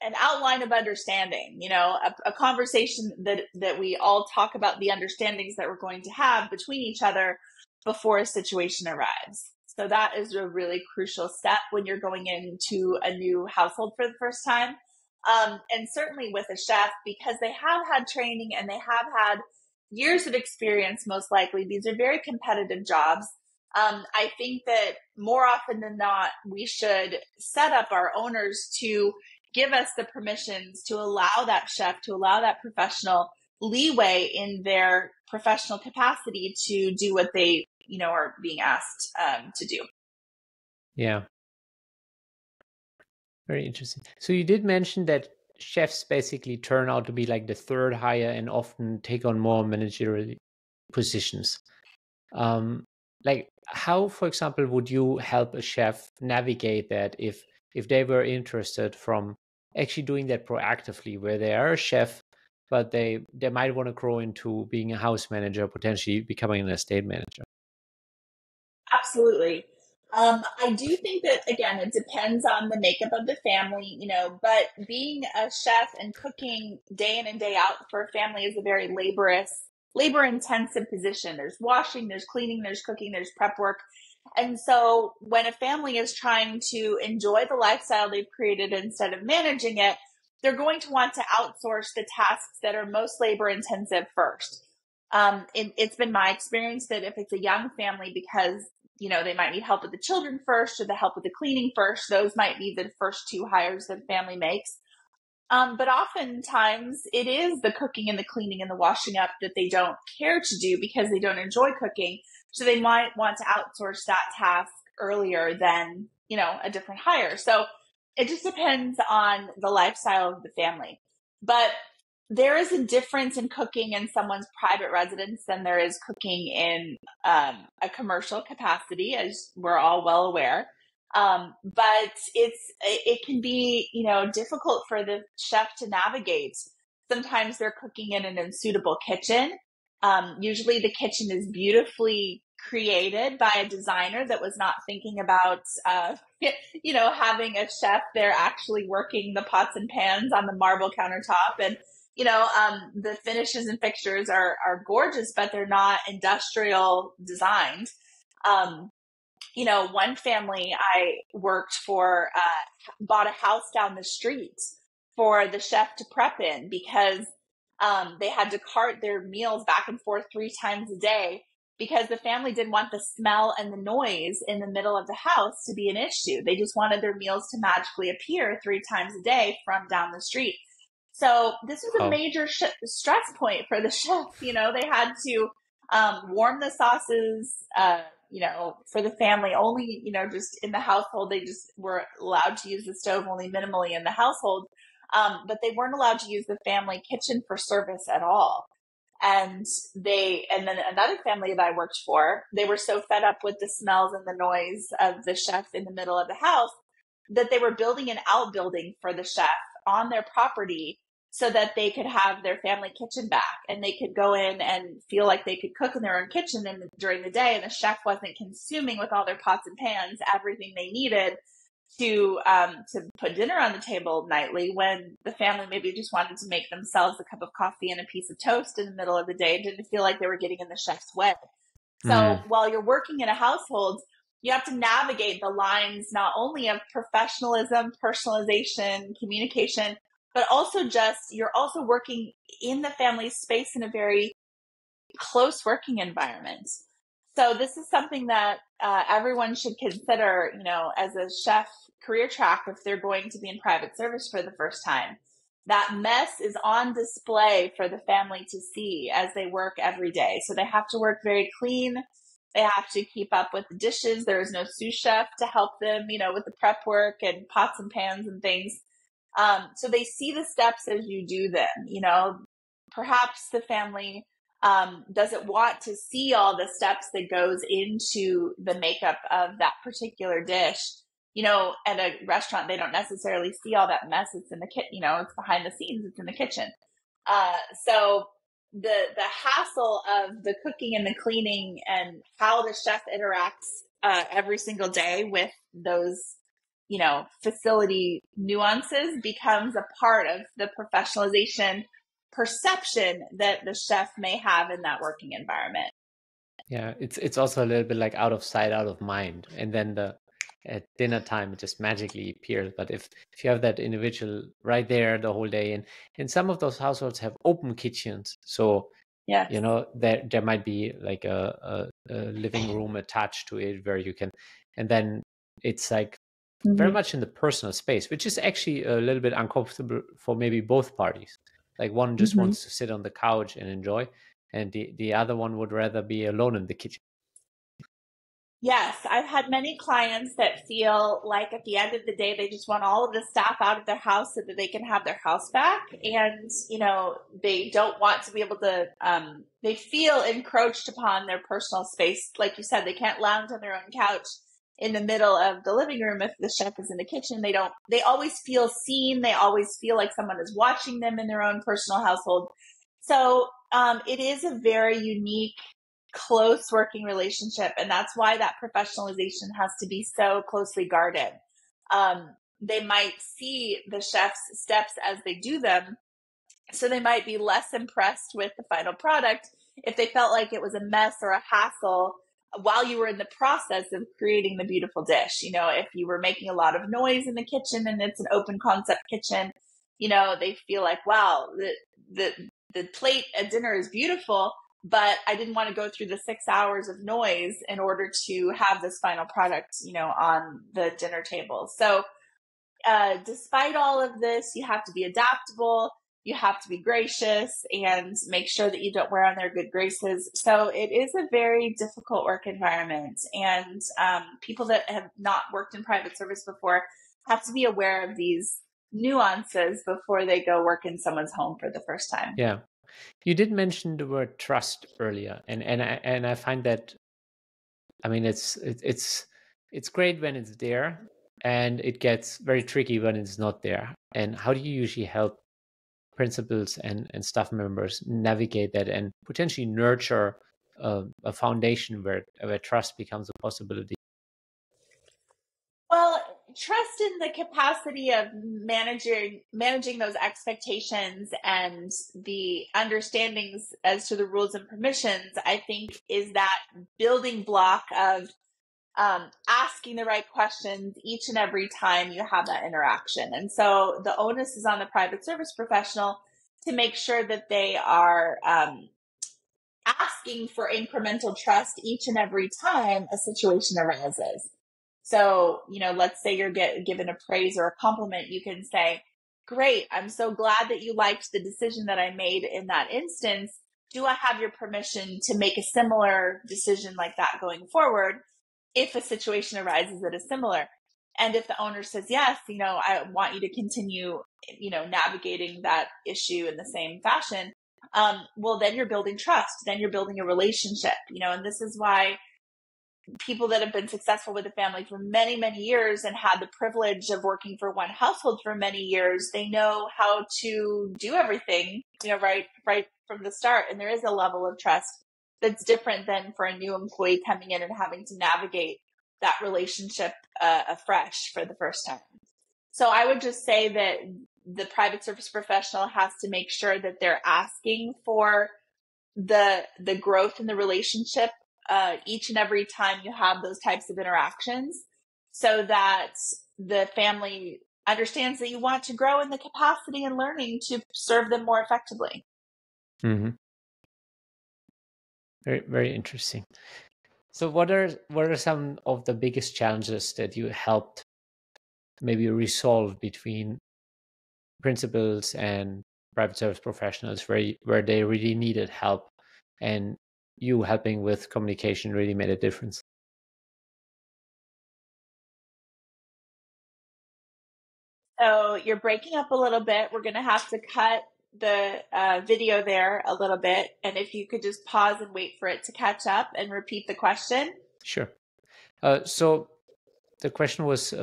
an outline of understanding, a conversation that we all talk about the understandings that we're going to have between each other before a situation arrives. So that is a really crucial step when you're going into a new household for the first time. And certainly with a chef, because they have had training and they have had years of experience, most likely. These are very competitive jobs. I think that more often than not, we should set up our owners to give us the permissions to allow that chef, to allow that professional leeway in their professional capacity to do what they, are being asked to do. Yeah. Very interesting. So you did mention that chefs basically turn out to be like the third hire and often take on more managerial positions. Like, how, for example, would you help a chef navigate that if they were interested from actually doing that proactively, where they are a chef, but they might want to grow into being a house manager, potentially becoming an estate manager? Absolutely. I do think that, again, it depends on the makeup of the family, but being a chef and cooking day in and day out for a family is a very labor intensive position. There's washing, there's cleaning, there's cooking, there's prep work. And so when a family is trying to enjoy the lifestyle they've created instead of managing it, they're going to want to outsource the tasks that are most labor intensive first. It's been my experience that if it's a young family, because, they might need help with the children first or the help with the cleaning first, those might be the first two hires that a family makes. But oftentimes it is the cooking and the cleaning and the washing up that they don't care to do because they don't enjoy cooking. So they might want to outsource that task earlier than, a different hire. So it just depends on the lifestyle of the family. But there is a difference in cooking in someone's private residence than there is cooking in a commercial capacity, as we're all well aware. But it can be, difficult for the chef to navigate. Sometimes they're cooking in an unsuitable kitchen. Usually the kitchen is beautifully created by a designer that was not thinking about, having a chef there actually working the pots and pans on the marble countertop. And, the finishes and fixtures are gorgeous, but they're not industrial designed. One family I worked for bought a house down the street for the chef to prep in because they had to cart their meals back and forth 3 times a day because the family didn't want the smell and the noise in the middle of the house to be an issue. They just wanted their meals to magically appear 3 times a day from down the street. So this was a major stress point for the chef. They had to warm the sauces, for the family only, just in the household. They just were allowed to use the stove only minimally in the household. But they weren't allowed to use the family kitchen for service at all. And then another family that I worked for, they were so fed up with the smells and the noise of the chef in the middle of the house that they were building an outbuilding for the chef on their property so that they could have their family kitchen back and they could go in and feel like they could cook in their own kitchen during the day. And the chef wasn't consuming with all their pots and pans everything they needed to put dinner on the table nightly, when the family maybe just wanted to make themselves a cup of coffee and a piece of toast in the middle of the day and didn't feel like they were getting in the chef's way. So while you're working in a household, you have to navigate the lines not only of professionalism, personalization, communication, but also you're also working in the family space in a very close working environment. So this is something that everyone should consider, as a chef career track if they're going to be in private service for the first time. That mess is on display for the family to see as they work every day. So they have to work very clean. They have to keep up with the dishes. There is no sous chef to help them, with the prep work and pots and pans and things. So they see the steps as you do them, perhaps the family doesn't want to see all the steps that goes into the makeup of that particular dish. At a restaurant, they don't necessarily see all that mess. It's in the kitchen, it's behind the scenes, it's in the kitchen. So the hassle of the cooking and the cleaning and how the chef interacts every single day with those, facility nuances becomes a part of the professionalization perception that the chef may have in that working environment. Yeah, it's also a little bit like out of sight, out of mind. And then at dinner time, it just magically appears. But if you have that individual right there the whole day, and some of those households have open kitchens, so yes. There might be like a living room attached to it where you can, and then it's like very much in the personal space, which is actually a little bit uncomfortable for maybe both parties. Like one just wants to sit on the couch and enjoy, and the other one would rather be alone in the kitchen. Yes, I've had many clients that feel like at the end of the day, they just want all of the staff out of their house so that they can have their house back. And, they don't want to be able to, they feel encroached upon their personal space. Like you said, they can't lounge on their own couch in the middle of the living room if the chef is in the kitchen. They always feel seen. They always feel like someone is watching them in their own personal household. So it is a very unique, close working relationship. And that's why that professionalization has to be so closely guarded. They might see the chef's steps as they do them. So they might be less impressed with the final product if they felt like it was a mess or a hassle while you were in the process of creating the beautiful dish. If you were making a lot of noise in the kitchen and it's an open concept kitchen, they feel like, wow, the plate at dinner is beautiful, but I didn't want to go through the 6 hours of noise in order to have this final product, on the dinner table. So despite all of this, you have to be adaptable, you have to be gracious, and make sure that you don't wear on their good graces. So it is a very difficult work environment, and people that have not worked in private service before have to be aware of these nuances before they go work in someone's home for the first time. Yeah. You did mention the word trust earlier, and I find that, I mean, it's great when it's there, and it gets very tricky when it's not there. And how do you usually help principals and staff members navigate that and potentially nurture a foundation where trust becomes a possibility? Well, trust in the capacity of managing those expectations and the understandings as to the rules and permissions, I think, is that building block of asking the right questions each and every time you have that interaction. And so the onus is on the private service professional to make sure that they are asking for incremental trust each and every time a situation arises. So, let's say you're given a praise or a compliment, you can say, great, I'm so glad that you liked the decision that I made in that instance. Do I have your permission to make a similar decision like that going forward if a situation arises that is similar? And if the owner says, yes, I want you to continue, navigating that issue in the same fashion, well, then you're building trust. Then you're building a relationship, and this is why people that have been successful with a family for many, many years and had the privilege of working for one household for many years, they know how to do everything, right from the start. And there is a level of trust that's different than for a new employee coming in and having to navigate that relationship afresh for the first time. So I would just say that the private service professional has to make sure that they're asking for the growth in the relationship each and every time you have those types of interactions, so that the family understands that you want to grow in the capacity and learning to serve them more effectively. Mm-hmm. Very, very interesting. So what are some of the biggest challenges that you helped maybe resolve between principals and private service professionals where they really needed help, and you helping with communication really made a difference? So you're breaking up a little bit. We're going to have to cut the video there a little bit. And if you could just pause and wait for it to catch up and repeat the question. Sure. So the question was,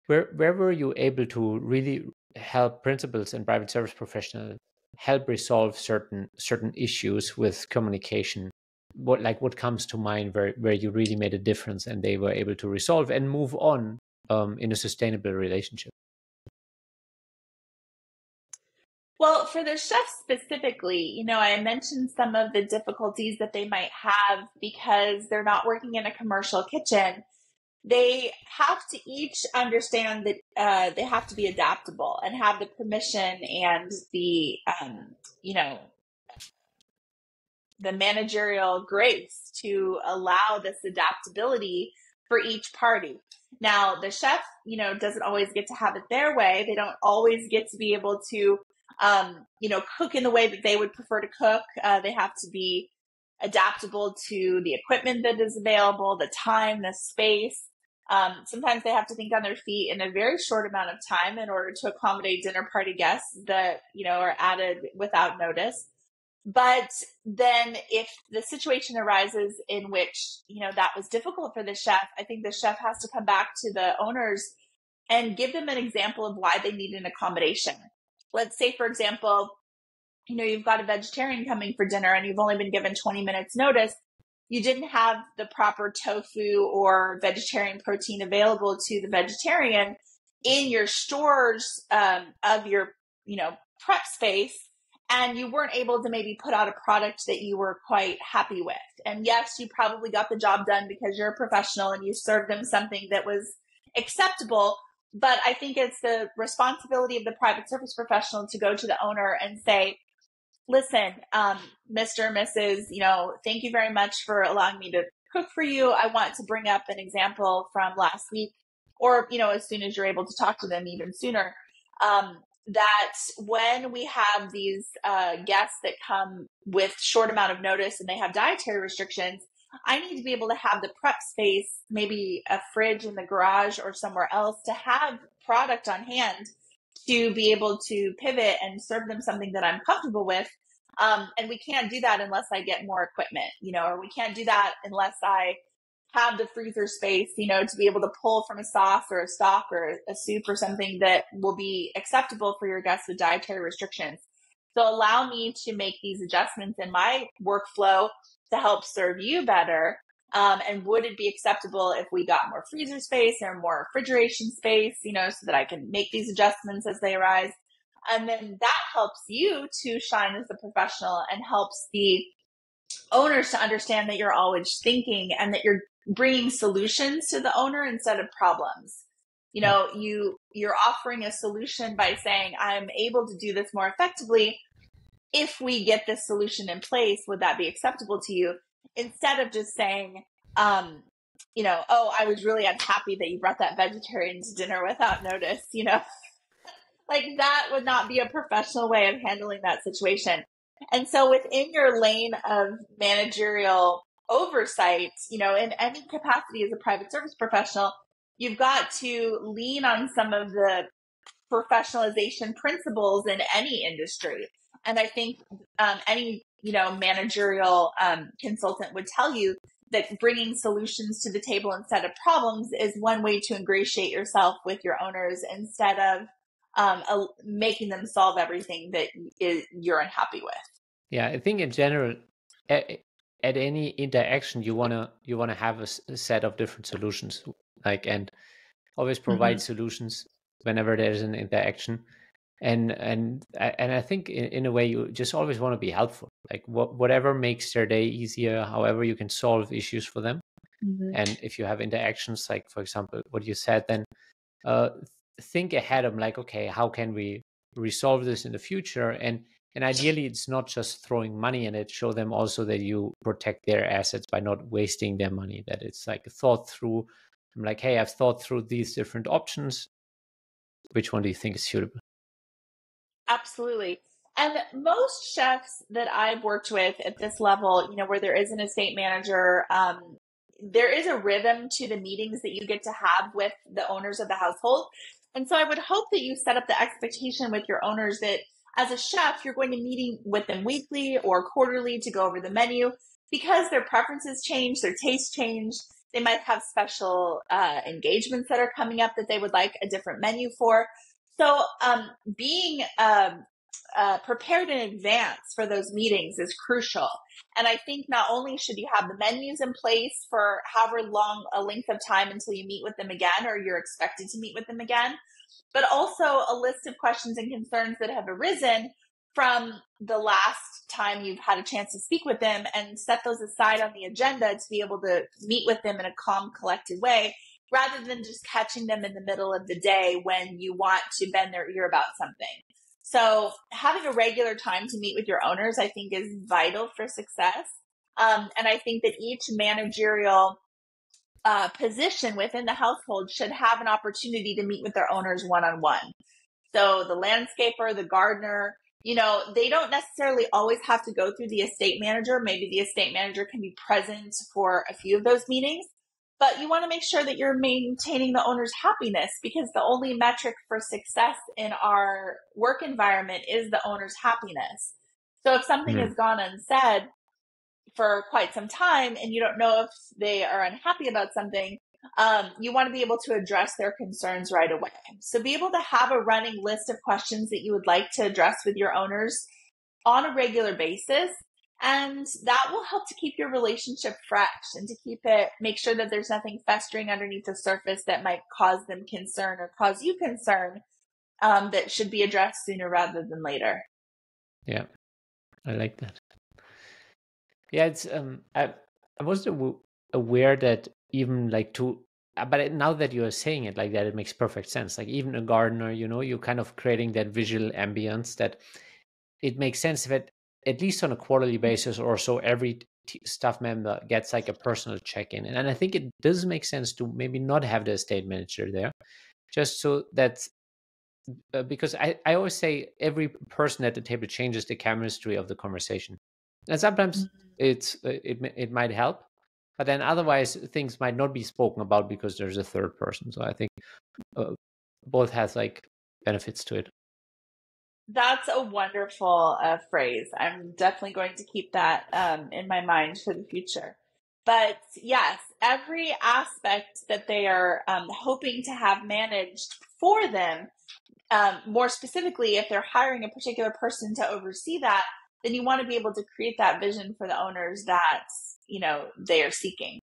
where were you able to really help principals and private service professionals help resolve certain issues with communication? What comes to mind where you really made a difference and they were able to resolve and move on in a sustainable relationship? Well, for the chefs specifically, I mentioned some of the difficulties that they might have because they're not working in a commercial kitchen. They have to each understand that they have to be adaptable and have the permission and the managerial grace to allow this adaptability for each party. Now, the chef, doesn't always get to have it their way. They don't always get to be able to, cook in the way that they would prefer to cook. They have to be adaptable to the equipment that is available, the time, the space. Sometimes they have to think on their feet in a very short amount of time in order to accommodate dinner party guests that, are added without notice. But then if the situation arises in which, that was difficult for the chef, I think the chef has to come back to the owners and give them an example of why they need an accommodation. Let's say, for example, you've got a vegetarian coming for dinner and you've only been given 20 minutes notice. You didn't have the proper tofu or vegetarian protein available to the vegetarian in your stores of your, prep space. And you weren't able to maybe put out a product that you were quite happy with. And yes, you probably got the job done because you're a professional and you served them something that was acceptable. But I think it's the responsibility of the private service professional to go to the owner and say, Listen, Mr. and Mrs., thank you very much for allowing me to cook for you. I want to bring up an example from last week, or, as soon as you're able to talk to them, even sooner. That when we have these guests that come with short amount of notice and they have dietary restrictions, I need to be able to have the prep space, maybe a fridge in the garage or somewhere else, to have product on hand to be able to pivot and serve them something that I'm comfortable with. And we can't do that unless I get more equipment, or we can't do that unless I have the freezer space, to be able to pull from a sauce or a stock or a soup or something that will be acceptable for your guests with dietary restrictions. So allow me to make these adjustments in my workflow to help serve you better. And would it be acceptable if we got more freezer space or more refrigeration space, so that I can make these adjustments as they arise? And then that helps you to shine as a professional and helps the owners to understand that you're always thinking and that you're bringing solutions to the owner instead of problems. You're offering a solution by saying, I'm able to do this more effectively. If we get this solution in place, would that be acceptable to you? Instead of just saying, oh, I was really unhappy that you brought that vegetarian to dinner without notice, like that would not be a professional way of handling that situation. And so within your lane of managerial oversight, in any capacity as a private service professional, you've got to lean on some of the professionalization principles in any industry. And I think any, managerial consultant would tell you that bringing solutions to the table instead of problems is one way to ingratiate yourself with your owners instead of making them solve everything that you're unhappy with. Yeah, I think in general, at any interaction, you wanna have a set of different solutions, and always provide solutions whenever there's an interaction. And I think in a way you just always want to be helpful, like whatever makes their day easier, however you can solve issues for them. And if you have interactions, like for example what you said, then think ahead of like, okay, how can we resolve this in the future? And ideally it's not just throwing money in it. Show them also that you protect their assets by not wasting their money, that it's like thought through. I'm like, hey, I've thought through these different options, which one do you think is suitable? Absolutely. And most chefs that I've worked with at this level, where there is an estate manager, there is a rhythm to the meetings that you get to have with the owners of the household. And so I would hope that you set up the expectation with your owners that as a chef, you're going to meeting with them weekly or quarterly to go over the menu, because their preferences change, their tastes change. They might have special engagements that are coming up that they would like a different menu for. So being prepared in advance for those meetings is crucial. And I think not only should you have the menus in place for however long a length of time until you meet with them again or you're expected to meet with them again, but also a list of questions and concerns that have arisen from the last time you've had a chance to speak with them, and set those aside on the agenda to be able to meet with them in a calm, collected way, rather than just catching them in the middle of the day when you want to bend their ear about something. So having a regular time to meet with your owners, I think, is vital for success. And I think that each managerial position within the household should have an opportunity to meet with their owners one-on-one. So the landscaper, the gardener, they don't necessarily always have to go through the estate manager. Maybe the estate manager can be present for a few of those meetings, but you want to make sure that you're maintaining the owner's happiness, because the only metric for success in our work environment is the owner's happiness. So if something has gone unsaid for quite some time and you don't know if they are unhappy about something, you want to be able to address their concerns right away. So be able to have a running list of questions that you would like to address with your owners on a regular basis. And that will help to keep your relationship fresh and to make sure that there's nothing festering underneath the surface that might cause them concern or cause you concern, that should be addressed sooner rather than later. Yeah, I like that. Yeah, it's I wasn't aware that even but now that you are saying it like that, it makes perfect sense. Like even a gardener, you're kind of creating that visual ambience that it makes sense that at least on a quarterly basis or so, every staff member gets like a personal check-in. And I think it does make sense to maybe not have the estate manager there, just so that because I always say every person at the table changes the chemistry of the conversation, and sometimes it might help, but then otherwise things might not be spoken about because there's a third person. So I think both has like benefits to it. That's a wonderful phrase. I'm definitely going to keep that in my mind for the future. But yes, every aspect that they are hoping to have managed for them, more specifically, if they're hiring a particular person to oversee that, then you want to be able to create that vision for the owners that, they are seeking.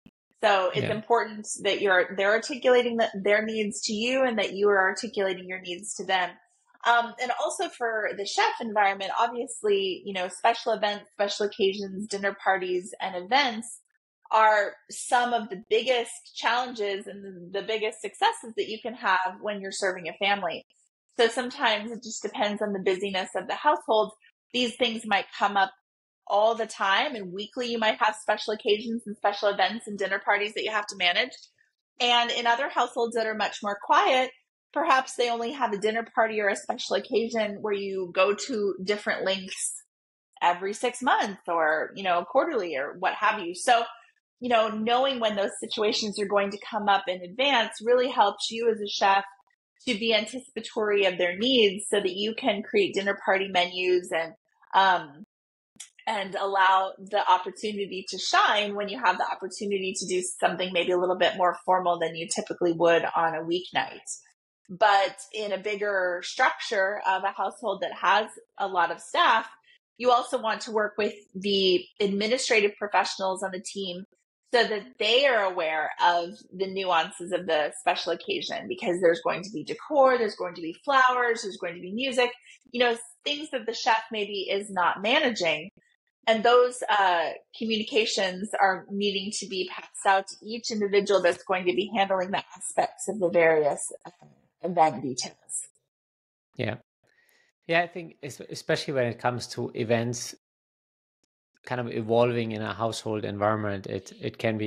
So it's important that they're articulating their needs to you and that you are articulating your needs to them. And also for the chef environment, obviously, special events, special occasions, dinner parties, and events are some of the biggest challenges and the biggest successes that you can have when you're serving a family. So sometimes it just depends on the busyness of the household. These things might come up all the time, and weekly you might have special occasions and special events and dinner parties that you have to manage. And in other households that are much more quiet, perhaps they only have a dinner party or a special occasion where you go to different lengths every 6 months or, quarterly or what have you. So, knowing when those situations are going to come up in advance really helps you as a chef to be anticipatory of their needs so that you can create dinner party menus and allow the opportunity to shine when you have the opportunity to do something maybe a little bit more formal than you typically would on a weeknight. But in a bigger structure of a household that has a lot of staff, you also want to work with the administrative professionals on the team so that they are aware of the nuances of the special occasion, because there's going to be decor, there's going to be flowers, there's going to be music, things that the chef maybe is not managing. And those communications are needing to be passed out to each individual that's going to be handling the aspects of the various event details. Yeah. I think especially when it comes to events kind of evolving in a household environment, it can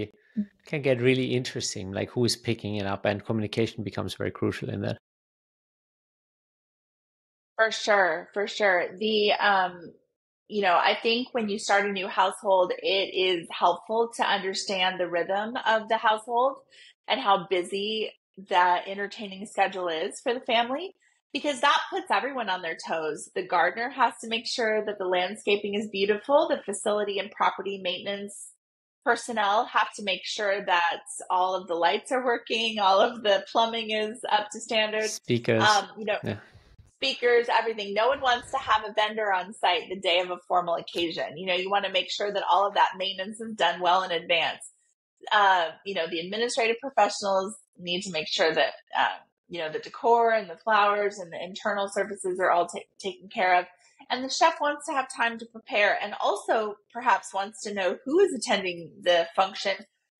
get really interesting, like who is picking it up, and communication becomes very crucial in that. For sure. I think when you start a new household, it is helpful to understand the rhythm of the household and how busy that entertaining schedule is for the family, because that puts everyone on their toes. The gardener has to make sure that the landscaping is beautiful. The facility and property maintenance personnel have to make sure that all of the lights are working, all of the plumbing is up to standard. Speakers. Speakers, everything. No one wants to have a vendor on site the day of a formal occasion. You want to make sure that all of that maintenance is done well in advance. The administrative professionals need to make sure that, the decor and the flowers and the internal services are all taken care of. And the chef wants to have time to prepare, and also perhaps wants to know who is attending the function,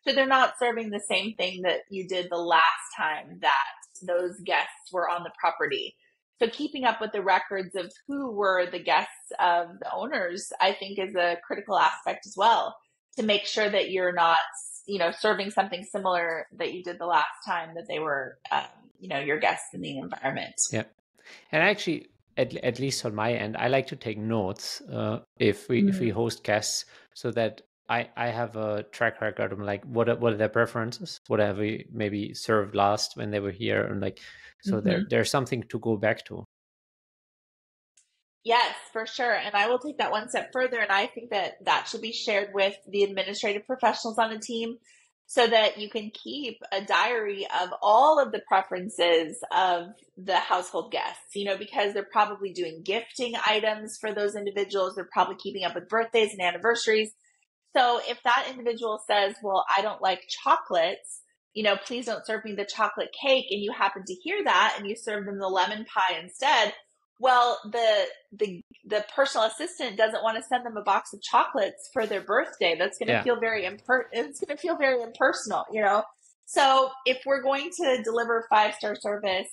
so they're not serving the same thing that you did the last time that those guests were on the property. So keeping up with the records of who were the guests of the owners, I think, is a critical aspect as well, to make sure that you're not, serving something similar that you did the last time that they were, your guests in the environment. Yeah. And actually, at least on my end, I like to take notes if we host guests, so that I have a track record of like what are their preferences, what have we maybe served last when they were here, and like so there's something to go back to. Yes, for sure. And I will take that one step further. And I think that should be shared with the administrative professionals on the team, so that you can keep a diary of all of the preferences of the household guests, because they're probably doing gifting items for those individuals. They're probably keeping up with birthdays and anniversaries. So if that individual says, well, I don't like chocolates, please don't serve me the chocolate cake, and you happen to hear that and you serve them the lemon pie instead, well, the personal assistant doesn't want to send them a box of chocolates for their birthday. That's going to feel very it's going to feel very impersonal, So if we're going to deliver 5-star service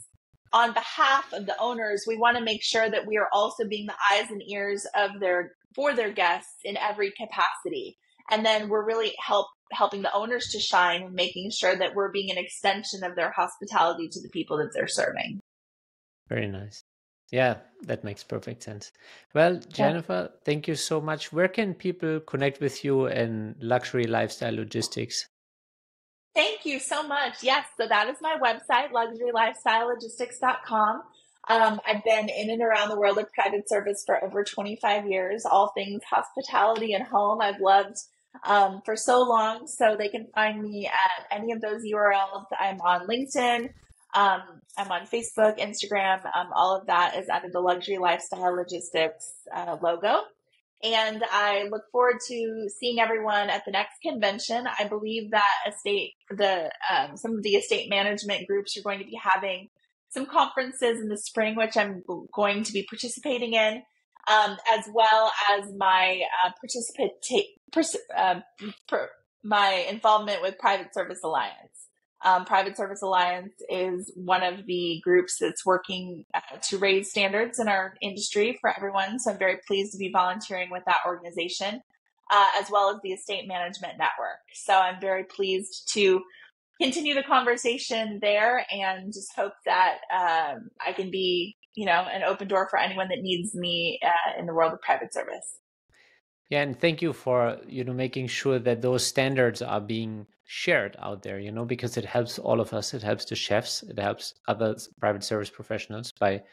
on behalf of the owners, we want to make sure that we are also being the eyes and ears of their for their guests in every capacity. And then we're really helping the owners to shine and making sure that we're being an extension of their hospitality to the people that they're serving. Very nice. Yeah, that makes perfect sense. Well, Jennifer, thank you so much. Where can people connect with you in luxury lifestyle logistics? Thank you so much. Yes, so that is my website, luxurylifestylelogistics.com. I've been in and around the world of private service for over 25 years, all things hospitality and home. I've loved for so long, so they can find me at any of those URLs. I'm on LinkedIn. I'm on Facebook, Instagram. All of that is under the Luxury Lifestyle Logistics logo. And I look forward to seeing everyone at the next convention. I believe that some of the estate management groups are going to be having some conferences in the spring, which I'm going to be participating in, as well as my my involvement with Private Service Alliance. Private Service Alliance is one of the groups that's working to raise standards in our industry for everyone. So I'm very pleased to be volunteering with that organization, as well as the Estate Management Network. So I'm very pleased to continue the conversation there and just hope that I can be, an open door for anyone that needs me in the world of private service. Yeah, and thank you for making sure that those standards are being shared out there, because it helps all of us. It helps the chefs, it helps other private service professionals by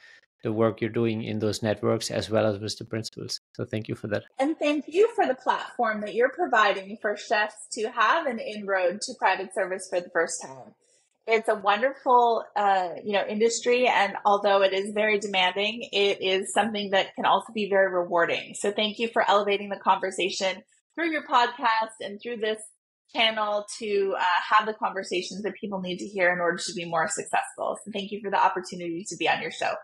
the work you're doing in those networks, as well as with the principals. So thank you for that. And thank you for the platform that you're providing for chefs to have an inroad to private service for the first time. It's a wonderful, industry. And although it is very demanding, it is something that can also be very rewarding. So thank you for elevating the conversation through your podcast and through this channel to have the conversations that people need to hear in order to be more successful. So thank you for the opportunity to be on your show.